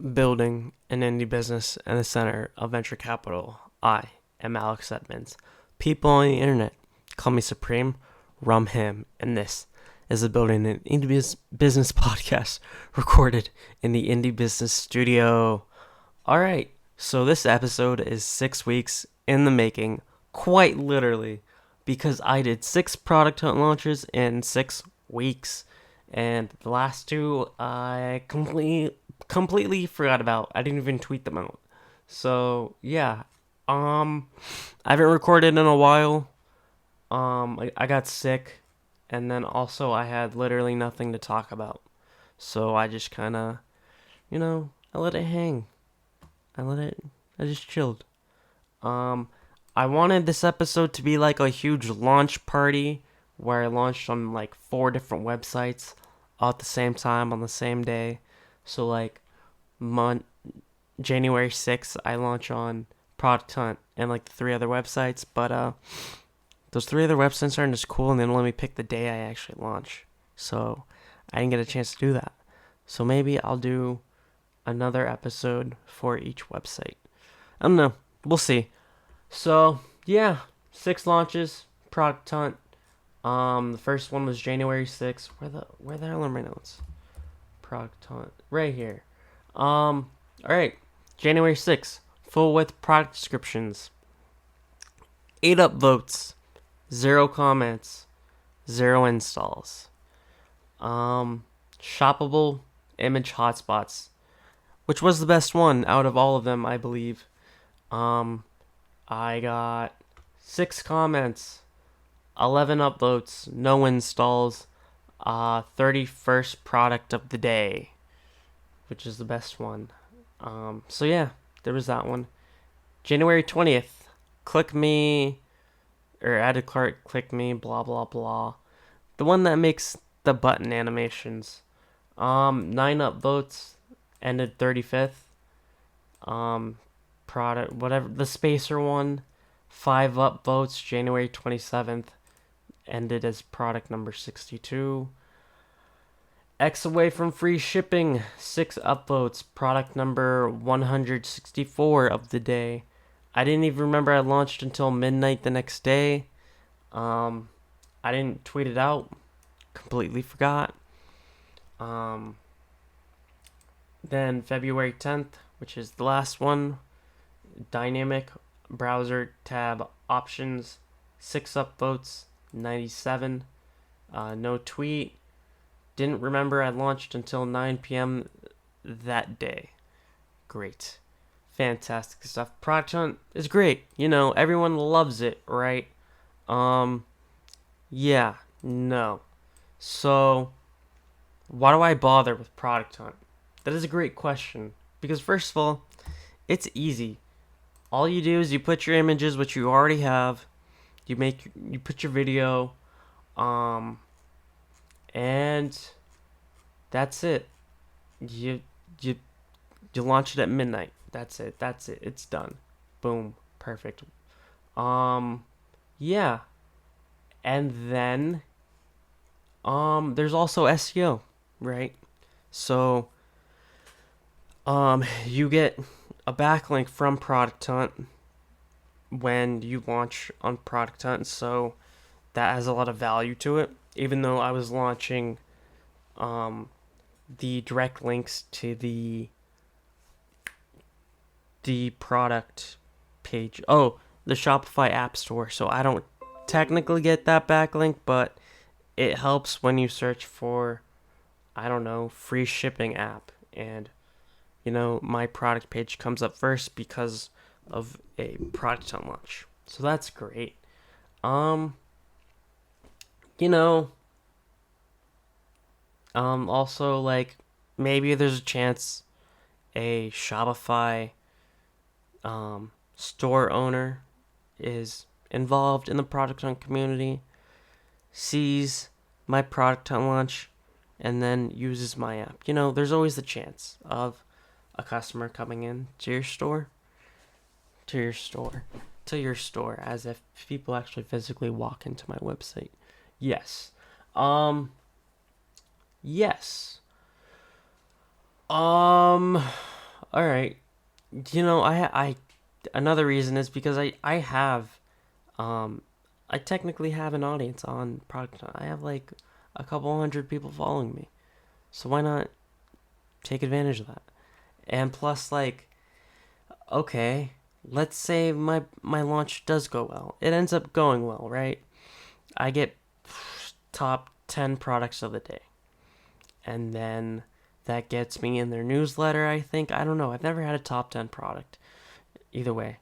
Building an indie business in the center of venture capital. I am Alex Edmonds. People on the internet call me Supreme Rum Him, and this is the Building an Indie Business podcast recorded in the Indie Business Studio. Alright, so this episode is 6 weeks in the making, quite literally, because I did 6 product hunt launches in 6 weeks, and the last 2 I completely forgot about. I didn't even tweet them out. So yeah, I haven't recorded in a while. I got sick, and then also I had literally nothing to talk about. So I just kind of, I let it hang. I just chilled. Um, I wanted this episode to be like a huge launch party where I launched on like 4 different websites all at the same time on the same day. So like January 6th, I launch on Product Hunt and like the 3 other websites, but those 3 other websites aren't as cool, and they don't let me pick the day I actually launch. So I didn't get a chance to do that. So maybe I'll do another episode for each website. I don't know. We'll see. So yeah, 6 launches, Product Hunt. The first one was January 6th. Where the hell are my notes? Product Hunt. Right here. Alright. January 6th. Full width product descriptions. 8 upvotes. 0 comments. 0 installs. Shoppable image hotspots. Which was the best one out of all of them, I believe. I got 6 comments. 11 upvotes. No installs. 31st product of the day, which is the best one. So yeah, there was that one. January 20th, click me, or add a cart, click me, blah, blah, blah. The one that makes the button animations. 9 upvotes, ended 35th. Product, whatever, the spacer one. 5 upvotes, January 27th, ended as product number 62. X away from free shipping, 6 upvotes, product number 164 of the day. I didn't even remember I launched until midnight the next day. I didn't tweet it out, completely forgot. Then February 10th, which is the last one, dynamic browser tab options, 6 upvotes, 97. No tweet. Didn't remember I launched until 9 p.m. that day. Great. Fantastic stuff. Product Hunt is great. Everyone loves it, right? Yeah, no. So, why do I bother with Product Hunt? That is a great question. Because first of all, it's easy. All you do is you put your images, which you already have. You put your video, and that's it. You launch it at midnight. That's it. It's done. Boom. Perfect. Yeah. And then there's also SEO, right? So you get a backlink from Product Hunt when you launch on Product Hunt, so that has a lot of value to it. Even though I was launching the direct links to the product page. Oh, the Shopify App Store. So I don't technically get that backlink, but it helps when you search for, I don't know, free shipping app. And, my product page comes up first because of a product hunt launch. So that's great. Also, like, maybe there's a chance a Shopify store owner is involved in the product hunt community, sees my product hunt launch, and then uses my app. There's always the chance of a customer coming in to your store, as if people actually physically walk into my website. Yes. Yes. All right. I another reason is because I have um I technically have an audience on Product Hunt. I have like a couple hundred people following me. So why not take advantage of that? And plus, like, okay, let's say my launch does go well. It ends up going well, right? I get top 10 products of the day. And then that gets me in their newsletter, I think. I don't know. I've never had a top 10 product. Either way.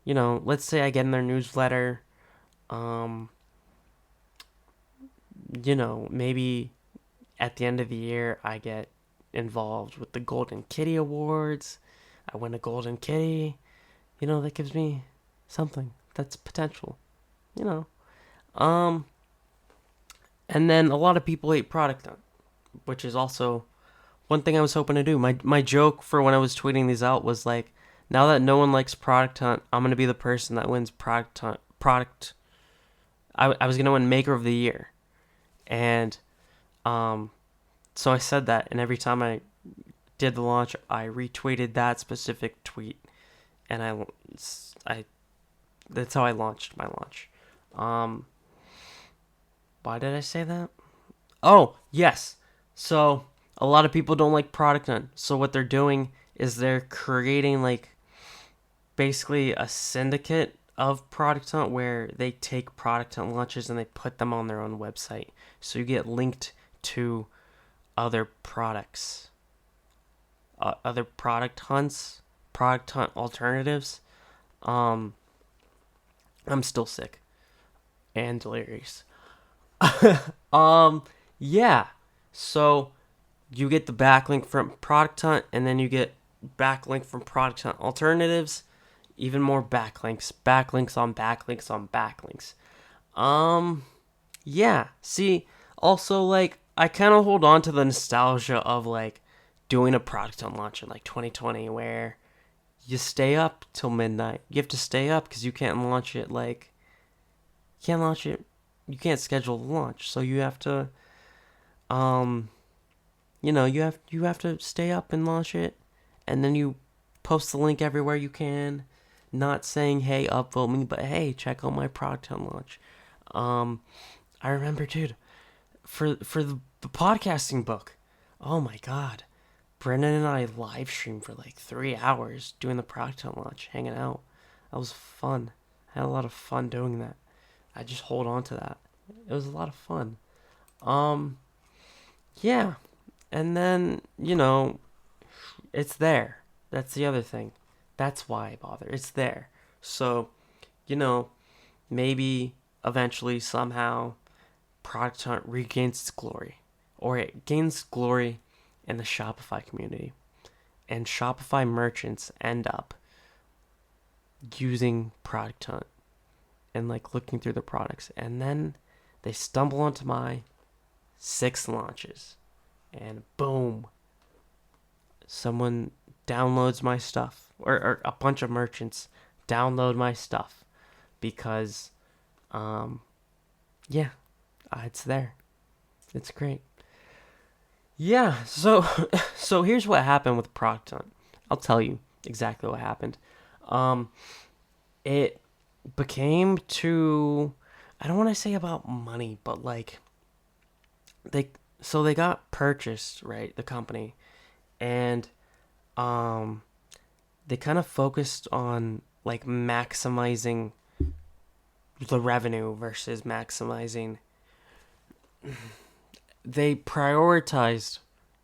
Let's say I get in their newsletter. Um, maybe at the end of the year, I get involved with the Golden Kitty Awards. I win a Golden Kitty. That gives me something. That's potential. You know. Um, and then a lot of people hate Product Hunt, which is also one thing I was hoping to do. My joke for when I was tweeting these out was like, now that no one likes Product Hunt, I'm gonna be the person that wins Product Hunt. I was gonna win Maker of the Year, and um, so I said that, and every time I did the launch, I retweeted that specific tweet, and I that's how I launched my launch. Um, why did I say that? Oh, yes. So a lot of people don't like Product Hunt. So what they're doing is they're creating like basically a syndicate of Product Hunt where they take Product Hunt launches and they put them on their own website. So you get linked to other products, other product hunts, product hunt alternatives. Um, I'm still sick and delirious. um, yeah. So you get the backlink from Product Hunt, and then you get backlink from Product Hunt alternatives. Even more backlinks on backlinks on backlinks. Yeah. See, also like I kind of hold on to the nostalgia of like doing a Product Hunt launch in like 2020 where you stay up till midnight. You have to stay up because you can't launch it like you can't launch it. You can't schedule the launch, so you have to um you have to stay up and launch it, and then you post the link everywhere you can, not saying hey upvote me, but hey check out my Product Hunt launch. Um, I remember, dude, for the podcasting book. Oh my god, Brendan and I live streamed for like 3 hours doing the Product Hunt launch, hanging out. That was fun. I had a lot of fun doing that. I just hold on to that. It was a lot of fun. Um, yeah, and then it's there. That's the other thing. That's why I bother. It's there. So, you know, maybe eventually somehow Product Hunt regains its glory, or it gains glory in the Shopify community, and Shopify merchants end up using Product Hunt and like looking through the products, and then they stumble onto my 6 launches, and boom, someone downloads my stuff, or a bunch of merchants download my stuff because, um, yeah, it's there. It's great. Yeah, so so here's what happened with Product Hunt. I'll tell you exactly what happened. Um, it became too. I don't want to say about money, but like they they got purchased, right? The company, and um, they kind of focused on like maximizing the revenue versus maximizing. They prioritized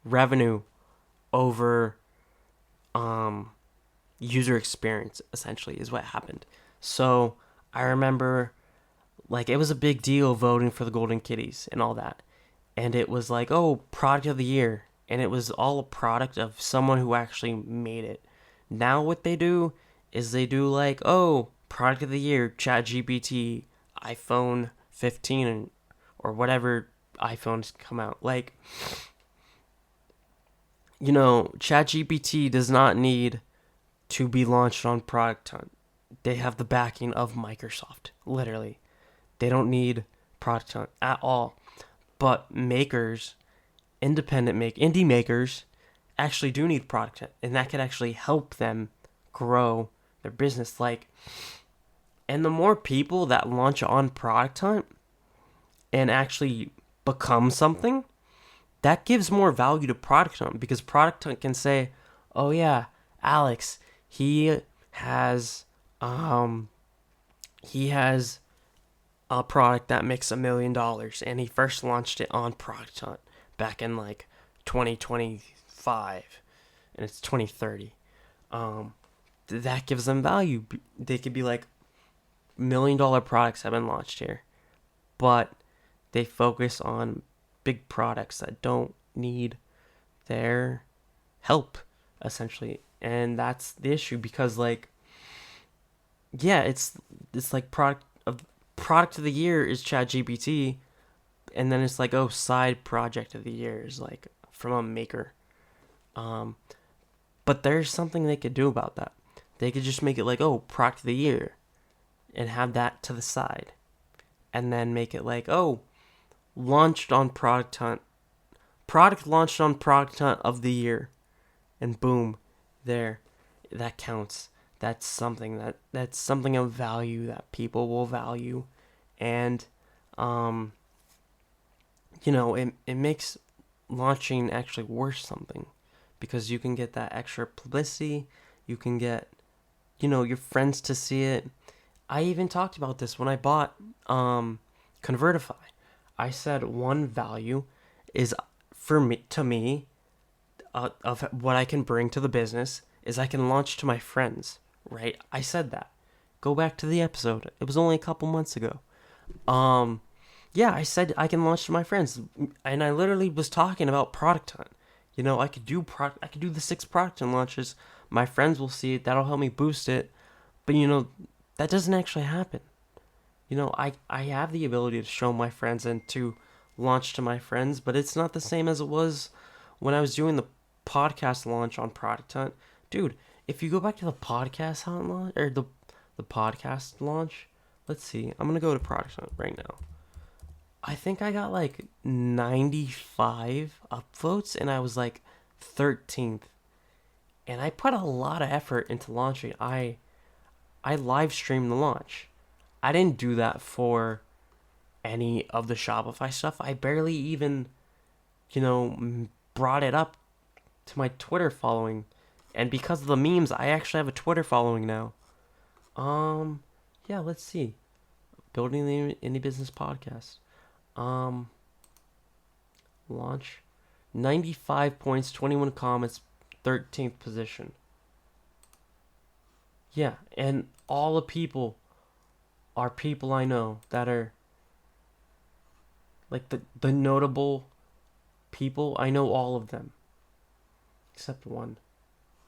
revenue over um user experience, essentially, is what happened. So I remember like it was a big deal voting for the Golden Kitties and all that, and it was like, oh, product of the year, and it was all a product of someone who actually made it. Now what they do is they do like, oh, product of the year, ChatGPT, iPhone 15, or whatever iPhones come out. Like, ChatGPT does not need to be launched on Product Hunt. They have the backing of Microsoft, literally. They don't need Product Hunt at all. But indie makers, actually do need product hunt, and that could actually help them grow their business. Like, and the more people that launch on product hunt and actually become something, that gives more value to product hunt, because product hunt can say, oh yeah, Alex, he has um he has a product that makes $1 million, and he first launched it on product hunt back in like 2025, and it's 2030. That gives them value. They could be like, $1 million products have been launched here, but they focus on big products that don't need their help, essentially. And that's the issue, because like, yeah, it's like product of the year is ChatGPT, and then it's like, oh, side project of the year is like from a maker. Um, but there's something they could do about that. They could just make it like, oh, product of the year, and have that to the side, and then make it like, oh, launched on product hunt, product launched on product hunt of the year, and boom, there, that counts. That's something of value that people will value, and um, it makes launching actually worth something, because you can get that extra publicity, you can get your friends to see it. I even talked about this when I bought Convertify. I said one value is, for me, to me, of what I can bring to the business is I can launch to my friends, right? I said that. Go back to the episode. It was only a couple months ago. Um, yeah, I said I can launch to my friends, and I literally was talking about product hunt. I could do the 6 product hunt launches. My friends will see it. That'll help me boost it. But that doesn't actually happen. I have the ability to show my friends and to launch to my friends, but it's not the same as it was when I was doing the podcast launch on Product Hunt. Dude, if you go back to the podcast hunt launch, or the podcast launch, let's see. I'm gonna go to Product Hunt right now. I think I got like 95 upvotes, and I was like 13th. And I put a lot of effort into launching. I live streamed the launch. I didn't do that for any of the Shopify stuff. I barely even, brought it up to my Twitter following. And because of the memes, I actually have a Twitter following now. Yeah, let's see. Building the Indie Business Podcast. Launch. 95 points, 21 comments, 13th position. Yeah, and all the people are people I know that are like the notable people. I know all of them except one.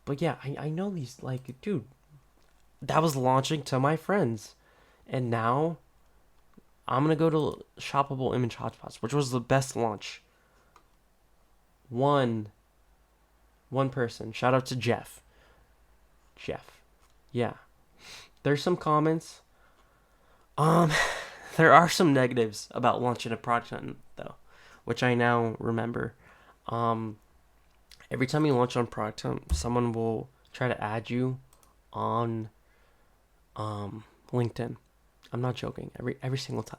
But yeah, I know these, like, dude, that was launching to my friends. And now I'm going to go to Shoppable Image Hotspots, which was the best launch. One person. Shout out to Jeff. Yeah. There's some comments. There are some negatives about launching a product, though, which I now remember. Every time you launch on Product Hunt, someone will try to add you on LinkedIn. I'm not joking. Every single time.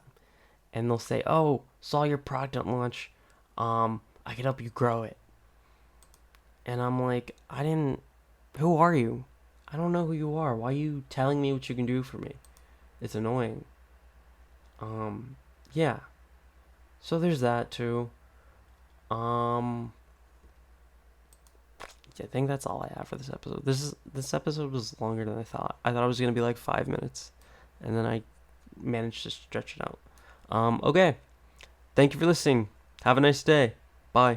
And they'll say, "Oh, saw your Product Hunt launch. I can help you grow it." And I'm like, who are you? I don't know who you are. Why are you telling me what you can do for me? It's annoying. Yeah. So there's that too. I think that's all I have for this episode. This episode was longer than I thought. I thought it was gonna be like 5 minutes, and then I managed to stretch it out. Okay. Thank you for listening. Have a nice day. Bye.